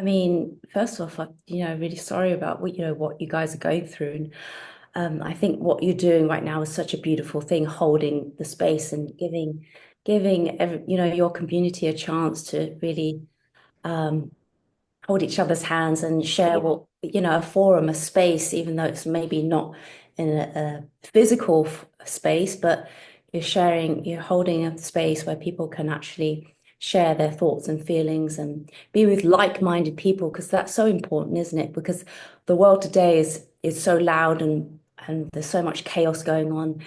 mean, first off, really sorry about what you guys are going through. And I think what you're doing right now is such a beautiful thing, holding the space and giving your community a chance to really um, hold each other's hands and share a forum, a space, even though it's maybe not in a physical space, but you're holding a space where people can actually share their thoughts and feelings and be with like-minded people, because that's so important, isn't it? Because the world today is so loud and there's so much chaos going on,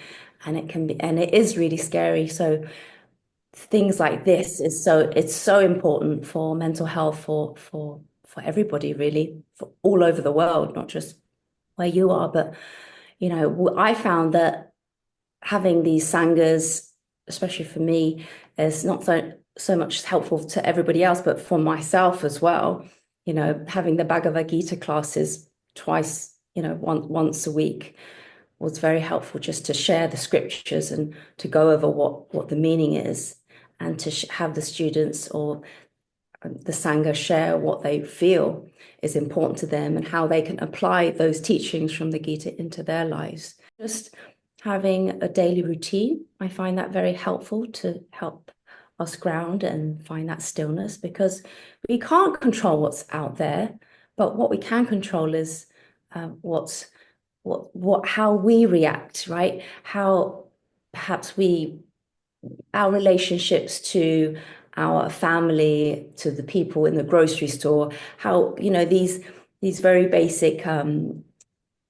and it is really scary. So things like this it's so important for mental health for everybody, really, for all over the world, not just where you are. But I found that having these sanghas, especially for me, is not so much helpful to everybody else, but for myself as well. Having the Bhagavad Gita classes twice, once a week was very helpful, just to share the scriptures and to go over what the meaning is, and to have the students or the Sangha share what they feel is important to them and how they can apply those teachings from the Gita into their lives. Just having a daily routine, I find that very helpful to help us ground and find that stillness, because we can't control what's out there, but what we can control is how we react, right? How perhaps our relationships to our family, to the people in the grocery store, how, these very basic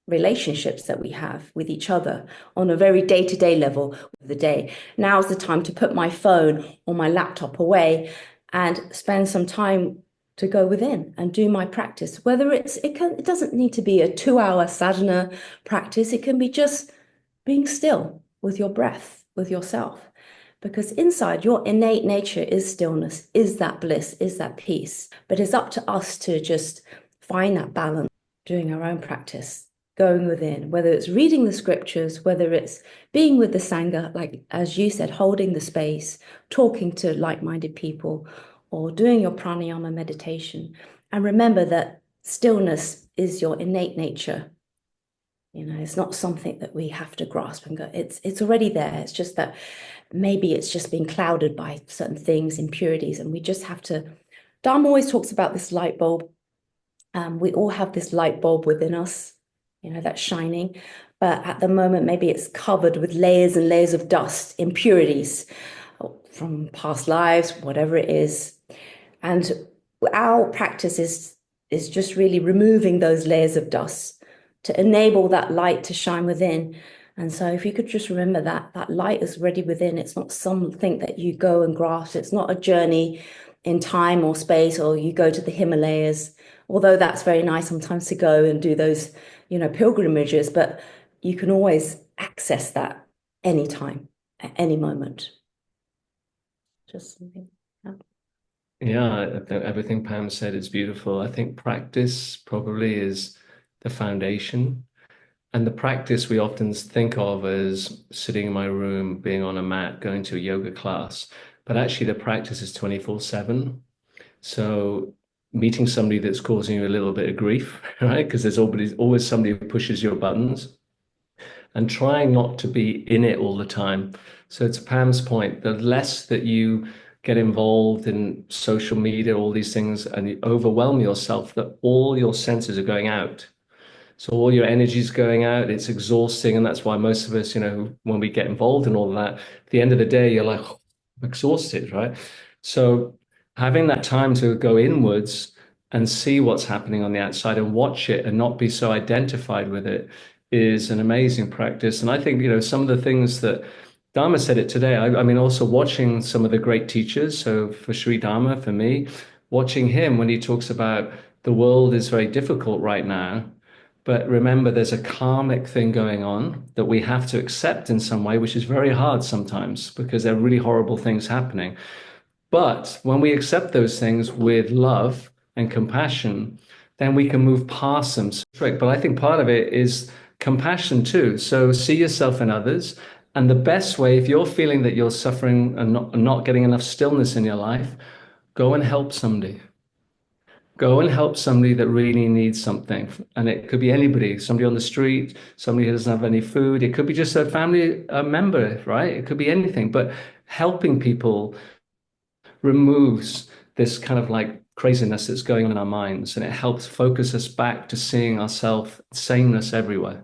relationships that we have with each other on a very day-to-day level of the day. Now's the time to put my phone or my laptop away and spend some time to go within and do my practice. Whether it doesn't need to be a 2-hour sadhana practice. It can be just being still with your breath, with yourself. Because inside, your innate nature is stillness, is that bliss, is that peace. But it's up to us to just find that balance, doing our own practice, going within, whether it's reading the scriptures, whether it's being with the Sangha, like as you said, holding the space, talking to like-minded people, or doing your pranayama meditation. And remember that stillness is your innate nature. It's not something that we have to grasp and go, it's already there. It's just that maybe it's just been clouded by certain things, impurities, and we just have to. Dharma always talks about this light bulb. We all have this light bulb within us, that's shining. But at the moment, maybe it's covered with layers and layers of dust, impurities from past lives, whatever it is. And our practice is just really removing those layers of dust to enable that light to shine within. And so if you could just remember that light is already within. It's not something that you go and grasp. It's not a journey in time or space, or you go to the Himalayas, although that's very nice sometimes to go and do those, pilgrimages, but you can always access that anytime, at any moment. Just something. Yeah. Yeah, I think everything Pam said is beautiful. I think practice probably is the foundation. And the practice we often think of as sitting in my room, being on a mat, going to a yoga class. But actually, the practice is 24/7. So meeting somebody that's causing you a little bit of grief, right? Because there's always somebody who pushes your buttons, and trying not to be in it all the time. So to Pam's point, the less that you get involved in social media, all these things, and you overwhelm yourself, that all your senses are going out. So all your energy is going out. It's exhausting. And that's why most of us, when we get involved in all of that, at the end of the day, you're like, oh, I'm exhausted, right? So having that time to go inwards and see what's happening on the outside and watch it and not be so identified with it is an amazing practice. And I think, some of the things that Dharma said it today, I mean, also watching some of the great teachers. So for Sri Dharma, for me, watching him when he talks about the world is very difficult right now. But remember, there's a karmic thing going on that we have to accept in some way, which is very hard sometimes because there are really horrible things happening. But when we accept those things with love and compassion, then we can move past them. But I think part of it is compassion too. So see yourself in others. And the best way, if you're feeling that you're suffering and not getting enough stillness in your life, go and help somebody. Go and help somebody that really needs something. And it could be anybody, somebody on the street, somebody who doesn't have any food. It could be just a family member, right? It could be anything. But helping people removes this kind of like craziness that's going on in our minds, and it helps focus us back to seeing ourselves, sameness everywhere.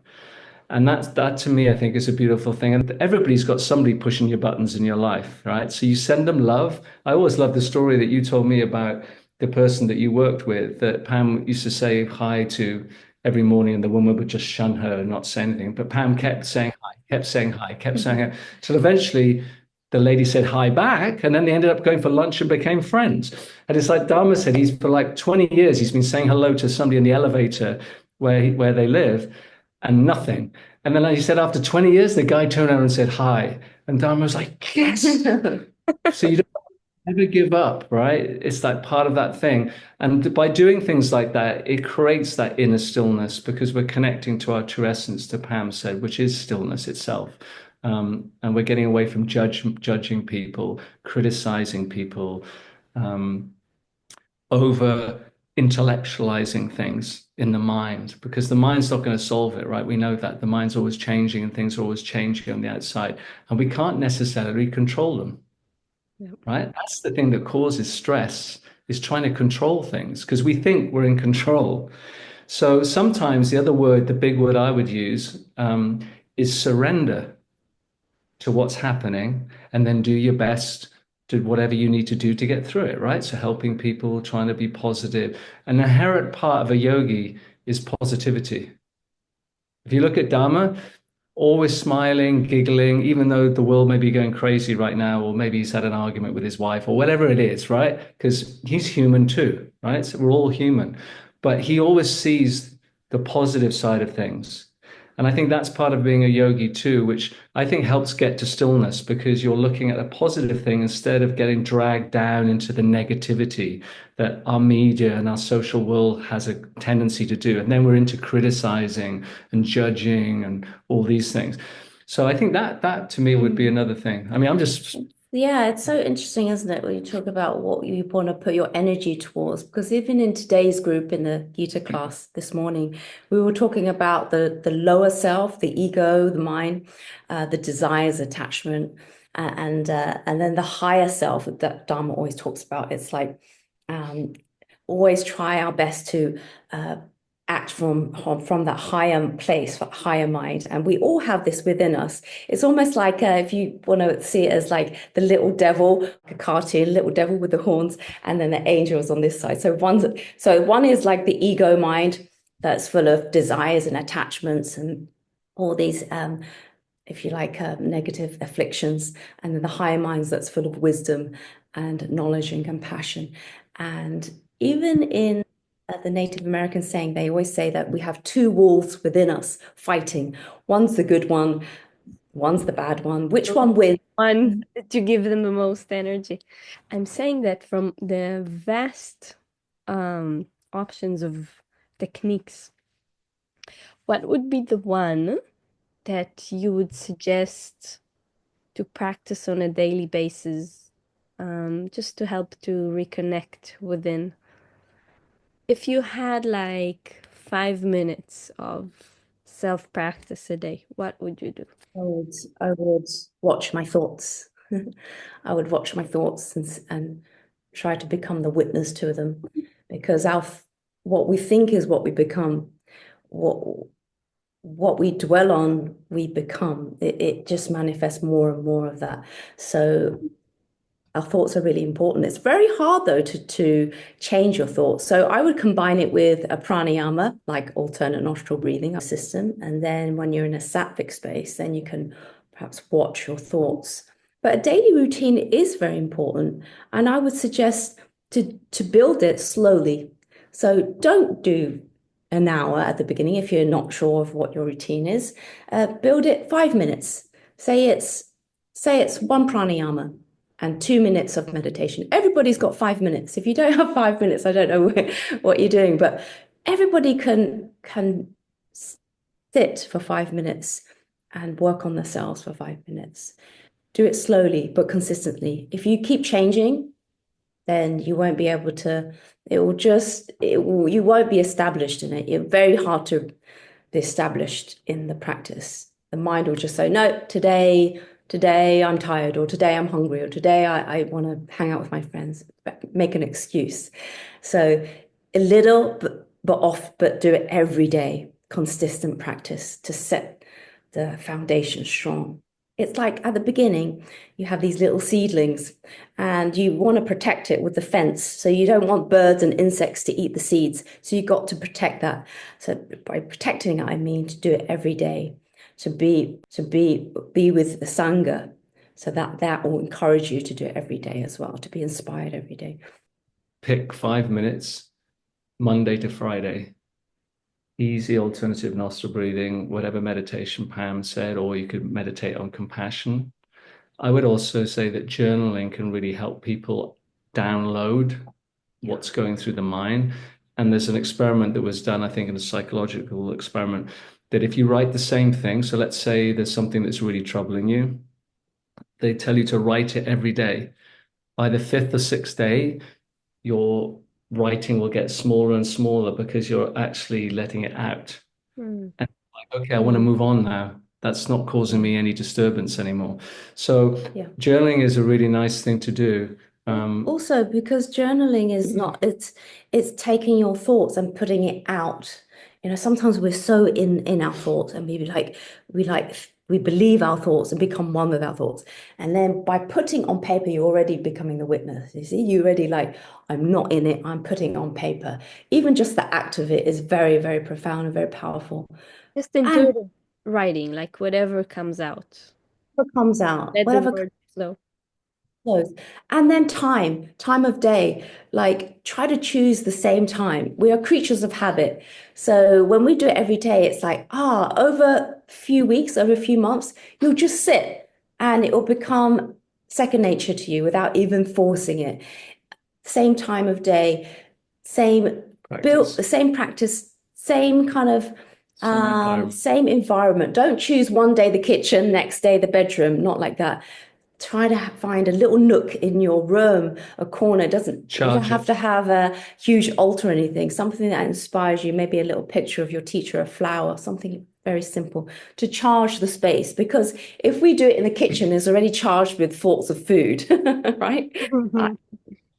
And that to me, I think, is a beautiful thing. And everybody's got somebody pushing your buttons in your life, right? So you send them love. I always love the story that you told me about the person that you worked with, that Pam used to say hi to every morning, and the woman would just shun her and not say anything. But Pam kept saying hi, kept saying hi, kept saying hi. So eventually the lady said hi back, and then they ended up going for lunch and became friends. And it's like Dharma said, he's for like 20 years, he's been saying hello to somebody in the elevator where they live, and nothing. And then he said after 20 years, the guy turned around and said hi. And Dharma was like, yes. So you don't ever give up, right? It's like part of that thing. And by doing things like that, it creates that inner stillness because we're connecting to our true essence, to Pam said, which is stillness itself. And we're getting away from judging people, criticizing people, over intellectualizing things in the mind, because the mind's not going to solve it, right? We know that the mind's always changing and things are always changing on the outside, and we can't necessarily control them, right? That's the thing that causes stress, is trying to control things because we think we're in control. So sometimes the other word, the big word I would use, is surrender to what's happening, and then do your best to whatever you need to do to get through it, right? So helping people, trying to be positive. An inherent part of a yogi is positivity. If you look at Dharma, always smiling, giggling, even though the world may be going crazy right now, or maybe he's had an argument with his wife or whatever it is, right? Because he's human too, right? So we're all human. But he always sees the positive side of things. And I think that's part of being a yogi too, which I think helps get to stillness because you're looking at a positive thing instead of getting dragged down into the negativity that our media and our social world has a tendency to do. And then we're into criticizing and judging and all these things. So I think that to me would be another thing. I mean, I'm just Yeah, it's so interesting, isn't it, when you talk about what you want to put your energy towards? Because even in today's group in the Gita class this morning, we were talking about the lower self, the ego, the mind, the desires, attachment, and then the higher self that Dharma always talks about. It's like always try our best to act from that higher place, that higher mind. And we all have this within us. It's almost like if you want to see it as like the little devil, like a cartoon, little devil with the horns, and then the angels on this side. So one is like the ego mind that's full of desires and attachments and all these if you like, negative afflictions, and then the higher minds that's full of wisdom and knowledge and compassion. And even in the Native American saying, they always say that we have two wolves within us fighting. One's the good one, one's the bad one. Which one wins? One to give them the most energy. I'm saying that from the vast options of techniques, what would be the one that you would suggest to practice on a daily basis, just to help to reconnect within? If you had like 5 minutes of self-practice a day, what would you do? I would watch my thoughts. I would watch my thoughts and try to become the witness to them, because what we think is what we become. What we dwell on, we become. It just manifests more and more of that. So our thoughts are really important. It's very hard though to change your thoughts. So I would combine it with a pranayama, like alternate nostril breathing system. And then when you're in a sattvic space, then you can perhaps watch your thoughts. But a daily routine is very important. And I would suggest to build it slowly. So don't do an hour at the beginning if you're not sure of what your routine is. Build it 5 minutes. Say it's one pranayama and 2 minutes of meditation. Everybody's got 5 minutes. If you don't have 5 minutes, I don't know what you're doing, but everybody can sit for 5 minutes and work on themselves for 5 minutes. Do it slowly but consistently. If you keep changing, then you won't be able to, you won't be established in it. You're very hard to be established in the practice. The mind will just say, no, today I'm tired, or today I'm hungry, or today I want to hang out with my friends, make an excuse. So a little, but do it every day, consistent practice to set the foundation strong. It's like at the beginning, you have these little seedlings and you want to protect it with the fence. So you don't want birds and insects to eat the seeds. So you've got to protect that. So by protecting it, I mean to do it every day, to be with the Sangha. So that will encourage you to do it every day as well, to be inspired every day. Pick 5 minutes, Monday to Friday. Easy alternative nostril breathing, whatever meditation Pam said, or you could meditate on compassion. I would also say that journaling can really help people download what's going through the mind. And there's an experiment that was done, I think, in a psychological experiment, that if you write the same thing, so let's say there's something that's really troubling you, they tell you to write it every day. By the 5th or 6th day, your writing will get smaller and smaller because you're actually letting it out. And like, okay, I want to move on now. That's not causing me any disturbance anymore. So journaling is a really nice thing to do. Also, because journaling is not, it's taking your thoughts and putting it out. You know, sometimes we're so in our thoughts, and we believe our thoughts and become one with our thoughts. And then by putting on paper, you're already becoming the witness. You see, you're already like, I'm not in it, I'm putting on paper. Even just the act of it is very, very profound and very powerful. Just intuitive writing, like whatever comes out. What comes out, Let the whatever word flow. flows. And then time of day, like try to choose the same time. We are creatures of habit. So when we do it every day, it's like, over a few weeks, over a few months, you'll just sit and it will become second nature to you without even forcing it. Same time of day, same practice, same kind of same environment. Don't choose one day the kitchen, next day the bedroom, not like that. Try to find a little nook in your room, a corner. You don't have to have a huge altar or anything. Something that inspires you, maybe a little picture of your teacher, a flower, something very simple to charge the space. Because if we do it in the kitchen, it's already charged with thoughts of food, right?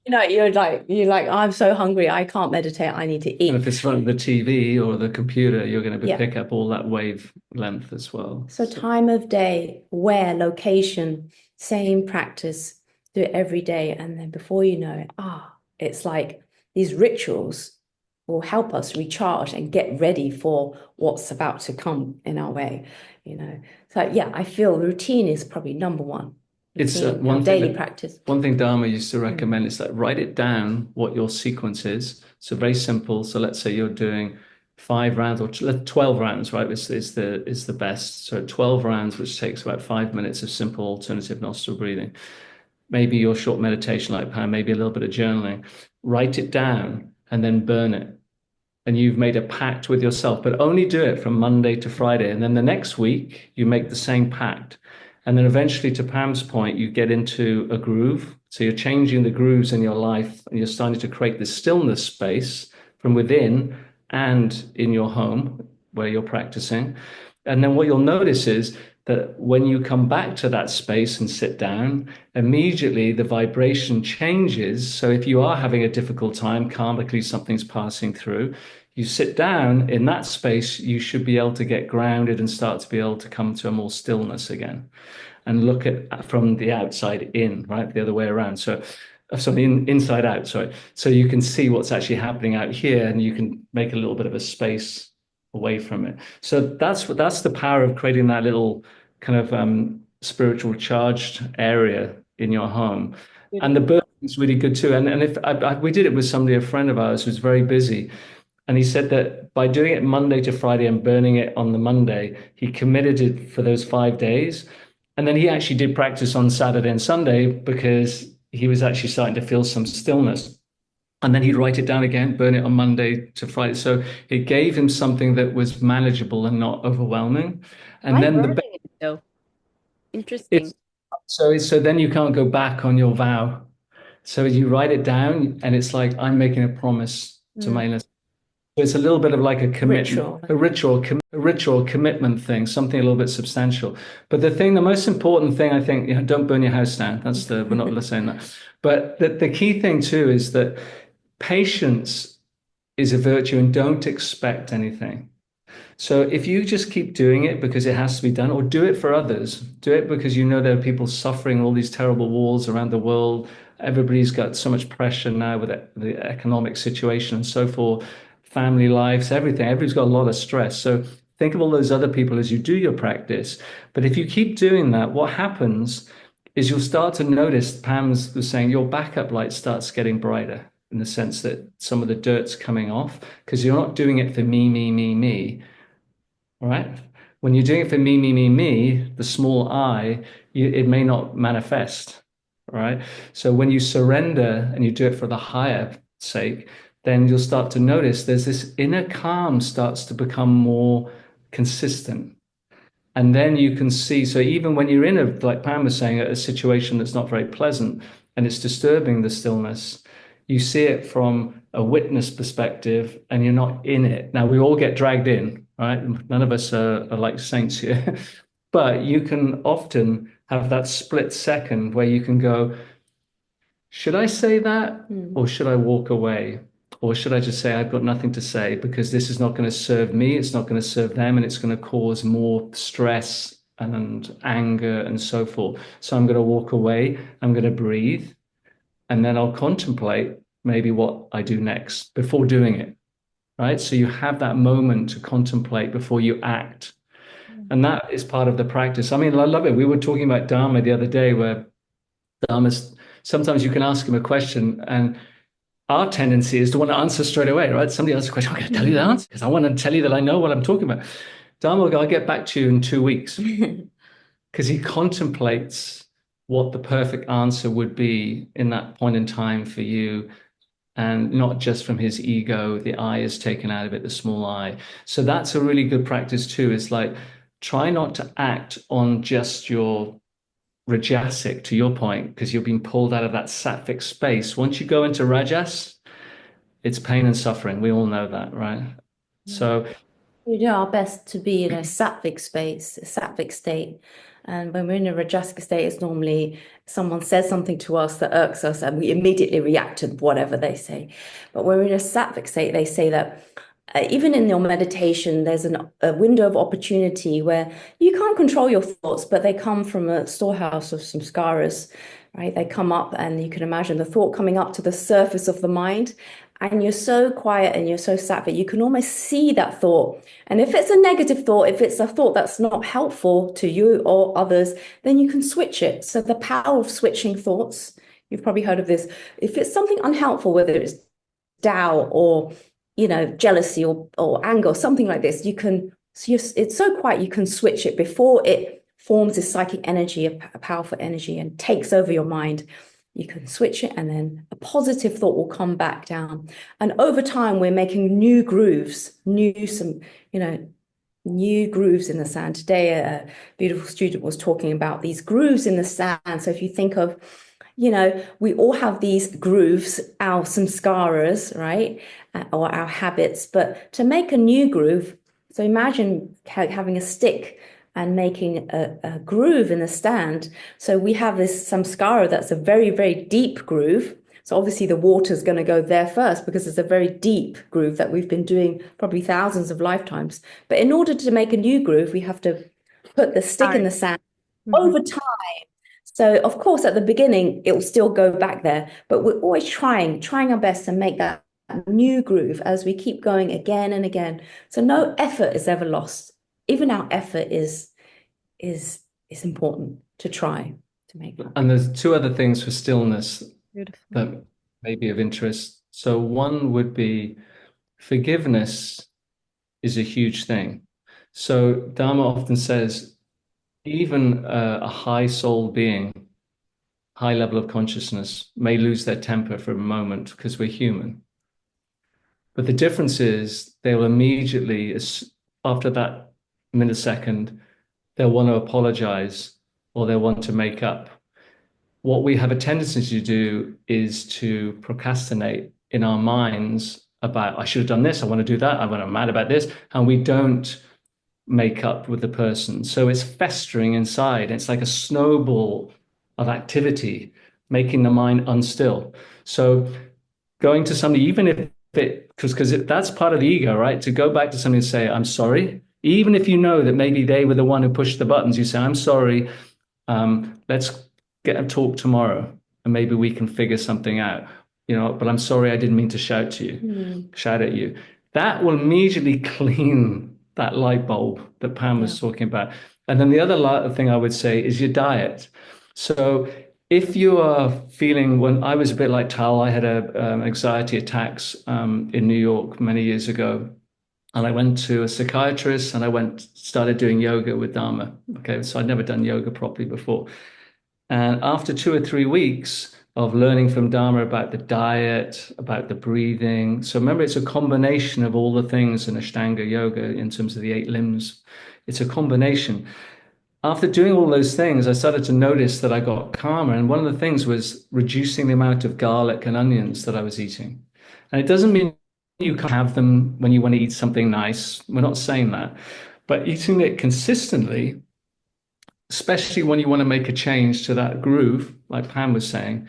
You know, you're like, I'm so hungry, I can't meditate, I need to eat. And if it's from the TV or the computer, you're going to pick up all that wavelength as well. So time of day, where, location, same practice, do it every day. And then before you know it, it's like these rituals will help us recharge and get ready for what's about to come in our way, you know. So I feel routine is probably number one. It's one daily practice. One thing Dharma used to recommend is that write it down what your sequence is. So very simple. So let's say you're doing 5 rounds or 12 rounds, right? Is the best. So 12 rounds, which takes about 5 minutes of simple alternative nostril breathing. Maybe your short meditation like Pam, maybe a little bit of journaling. Write it down and then burn it. And you've made a pact with yourself, but only do it from Monday to Friday. And then the next week, you make the same pact. And then eventually, to Pam's point, you get into a groove. So you're changing the grooves in your life, and you're starting to create this stillness space from within and in your home where you're practicing. And then what you'll notice is that when you come back to that space and sit down, immediately the vibration changes. So if you are having a difficult time, karmically something's passing through, you sit down in that space, you should be able to get grounded and start to be able to come to a more stillness again and look at from the outside in, right? The other way around. So inside out, sorry. So you can see what's actually happening out here and you can make a little bit of a space away from it. So that's the power of creating that little kind of spiritual charged area in your home. And the burning is really good too. And if we did it with somebody, a friend of ours who's very busy, and he said that by doing it Monday to Friday and burning it on the Monday, he committed it for those 5 days. And then he actually did practice on Saturday and Sunday because he was actually starting to feel some stillness. And then he'd write it down again, burn it on Monday to Friday. So it gave him something that was manageable and not overwhelming. And then burning it, though? Interesting. So then you can't go back on your vow. So you write it down, and it's like I'm making a promise to my inner. It's a little bit of like a commitment, a ritual commitment thing, something a little bit substantial. But the most important thing, I think, don't burn your house down. We're not saying that. But the key thing too is that patience is a virtue, and don't expect anything. So if you just keep doing it because it has to be done, or do it for others, do it because you know there are people suffering all these terrible wars around the world. Everybody's got so much pressure now with the economic situation and so forth, family lives, everything. Everybody's got a lot of stress. So think of all those other people as you do your practice. But if you keep doing that, what happens is you'll start to notice, Pam was saying, your backup light starts getting brighter, in the sense that some of the dirt's coming off, because you're not doing it for me. All right. When you're doing it for me, the small I, it may not manifest. All right. So when you surrender and you do it for the higher sake, then you'll start to notice there's this inner calm starts to become more consistent. And then you can see, so even when you're in like Pam was saying, a situation that's not very pleasant and it's disturbing the stillness, you see it from a witness perspective and you're not in it. Now, we all get dragged in, right? None of us are like saints here, but you can often have that split second where you can go, should I say that? Or should I walk away? Or should I just say, I've got nothing to say because this is not going to serve me, it's not going to serve them, and it's going to cause more stress and anger and so forth. So I'm going to walk away, I'm going to breathe, and then I'll contemplate maybe what I do next before doing it, right? So you have that moment to contemplate before you act. And that is part of the practice. I mean, I love it. We were talking about Dharma the other day, where Dharma's, sometimes you can ask him a question and our tendency is to want to answer straight away, right? Somebody asks a question, I'm going to tell you the answer because I want to tell you that I know what I'm talking about. Dharma will go, I'll get back to you in 2 weeks, because he contemplates what the perfect answer would be in that point in time for you, and not just from his ego. The I is taken out of it, the small I. So that's a really good practice too. It's like, try not to act on just your Rajasic, to your point, because you're being pulled out of that sattvic space. Once you go into Rajas, it's pain and suffering. We all know that, right? So we do our best to be in a sattvic space, a sattvic state. And when we're in a rajasic state, it's normally someone says something to us that irks us and we immediately react to whatever they say. But when we're in a sattvic state, they say that even in your meditation, there's a window of opportunity where you can't control your thoughts, but they come from a storehouse of samskaras, right? They come up, and you can imagine the thought coming up to the surface of the mind, and you're so quiet and you're so sattvic, you can almost see that thought. And if it's a negative thought, if it's a thought that's not helpful to you or others, then you can switch it. So the power of switching thoughts, you've probably heard of this. If it's something unhelpful, whether it's doubt or jealousy or anger or something like this, it's so quiet, you can switch it before it forms this psychic energy, a powerful energy, and takes over your mind. You can switch it, and then a positive thought will come back down. And over time, we're making new grooves, new grooves in the sand. Today, a beautiful student was talking about these grooves in the sand. So if you think of, we all have these grooves, our samskaras, right? Or our habits. But to make a new groove, so imagine having a stick and making a groove in the sand. So we have this samskara that's a very, very deep groove. So obviously the water's going to go there first because it's a very deep groove that we've been doing probably thousands of lifetimes. But in order to make a new groove, we have to put the stick in the sand over time. So of course, at the beginning, it will still go back there, but we're always trying our best to make that new groove as we keep going again and again. So no effort is ever lost. Even our effort is important to try to make that. And there's two other things for stillness Beautiful. that may be of interest. So one would be forgiveness is a huge thing. So Dharma often says, even a high soul being, high level of consciousness, may lose their temper for a moment because we're human. But the difference is they will immediately, after that millisecond, they'll want to apologize or they'll want to make up. what we have a tendency to do is to procrastinate in our minds about, I should have done this, I want to do that, I'm mad about this, and we don't make up with the person. So it's festering inside. It's like a snowball of activity, making the mind unstill. So going to somebody, even if because that's part of the ego, right? To go back to somebody and say, I'm sorry, even if you know that maybe they were the one who pushed the buttons, you say, I'm sorry, let's get a talk tomorrow and maybe we can figure something out, but I'm sorry, I didn't mean to shout at you. That will immediately clean that light bulb that Pam was talking about. And then the other thing I would say is your diet. So if you are feeling, when I was a bit like Tal, I had anxiety attacks in New York many years ago. And I went to a psychiatrist and started doing yoga with Dharma. Okay, so I'd never done yoga properly before. And after 2 or 3 weeks of learning from Dharma about the diet, about the breathing. So remember, it's a combination of all the things in Ashtanga yoga in terms of the 8 limbs. It's a combination. After doing all those things, I started to notice that I got calmer. And one of the things was reducing the amount of garlic and onions that I was eating. And it doesn't mean you can have them when you want to eat something nice. We're not saying that. But eating it consistently, especially when you want to make a change to that groove, like Pam was saying,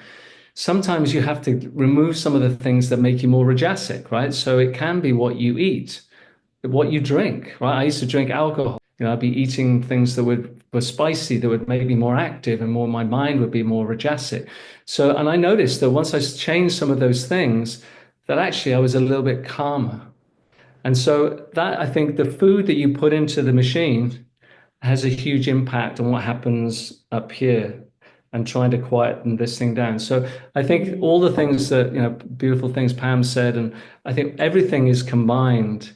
sometimes you have to remove some of the things that make you more rajasic, right? So it can be what you eat, what you drink, right? I used to drink alcohol. I'd be eating things that were spicy, that would make me more active and my mind would be more rajasic. So, and I noticed that once I changed some of those things, that actually I was a little bit calmer. And so that, I think the food that you put into the machine has a huge impact on what happens up here and trying to quieten this thing down. So I think all the things that, beautiful things Pam said, and I think everything is combined.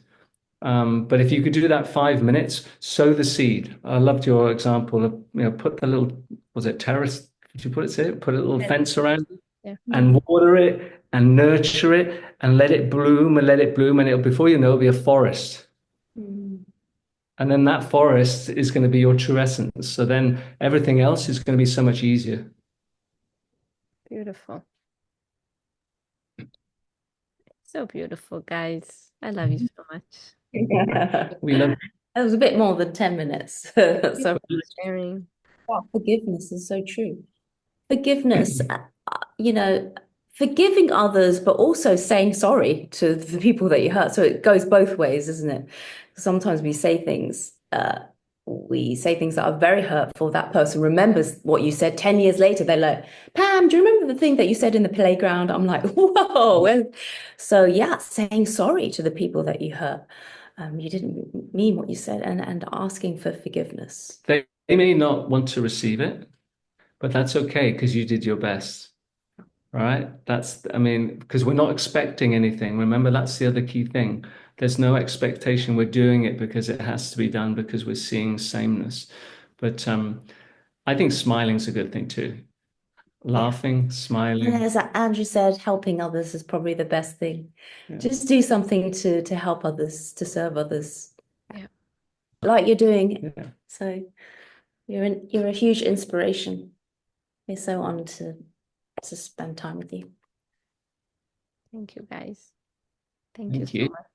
But if you could do that 5 minutes, sow the seed. I loved your example of, put the little, was it terrace? Did you put a little fence around it? Yeah. And water it and nurture it and let it bloom and let it bloom. And before you know, it'll be a forest. And then that forest is going to be your true essence. So then everything else is going to be so much easier. Beautiful. So beautiful, guys. I love you so much. We love It was a bit more than 10 minutes. So Sharing. forgiveness is so true. Forgiveness, forgiving others, but also saying sorry to the people that you hurt. So it goes both ways, isn't it? Sometimes we say things that are very hurtful. That person remembers what you said 10 years later. They're like, Pam, do you remember the thing that you said in the playground? I'm like, whoa. So yeah, saying sorry to the people that you hurt. You didn't mean what you said, and asking for forgiveness. They may not want to receive it, but that's okay because you did your best. Right? Because we're not expecting anything. Remember, that's the other key thing. There's no expectation. We're doing it because it has to be done because we're seeing sameness. But I think smiling's a good thing too. Laughing, smiling. And as Andrew said, helping others is probably the best thing. Yeah. Just do something to help others, to serve others. Yeah. Like you're doing. Yeah. So you're a huge inspiration. We're so honored to spend time with you. Thank you, guys. Thank you so much.